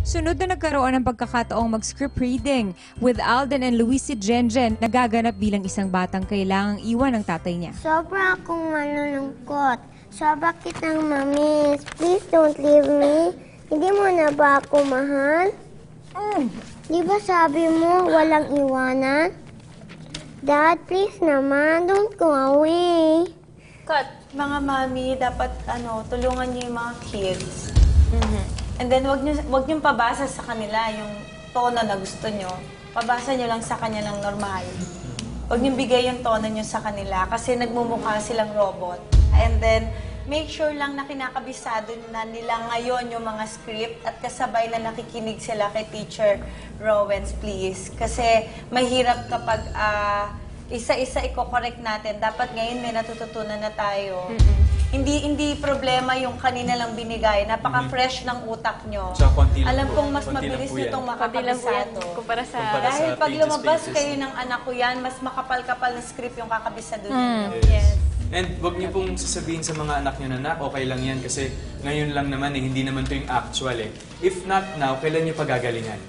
Sunod na nagkaroon ng pagkakataong mag-script reading with Alden and Luis si Jenjen na gaganap bilang isang batang kailangang iwan ng tatay niya. Sobra akong malulungkot. Sobra kitang mamiss. Please don't leave me. Hindi mo na ba ako mahal? Di ba sabi mo walang iwanan? Dad, please naman, don't go away. Kat, mga mami, dapat tulungan niyo yung mga kids. And then, wag niyo pabasa sa kanila yung tono na gusto niyo. Pabasa niyo lang sa kanya ng normal. Wag niyo bigay yung tono niyo sa kanila kasi nagmumukha silang robot. And then, make sure lang na kinakabisado na nila ngayon yung mga script at kasabay na nakikinig sila kay Teacher Rowens, please. Kasi mahirap kapag isa-isa i-correct natin. Dapat ngayon may natututunan na tayo. Hindi problema yung kanina lang binigay. Napaka-fresh ng utak nyo. Alam kong mas mabilis nyo itong makakabisado. Kumpara sa Dahil pag lumabas kayo ng anak ko yan, mas makapal-kapal na script yung kakabisado ninyo. Yes. And wag niyo pong sasabihin sa mga anak niyo na, okay lang yan kasi ngayon lang naman hindi naman to yung actual eh. If not now, kailan niyo pagagalingan?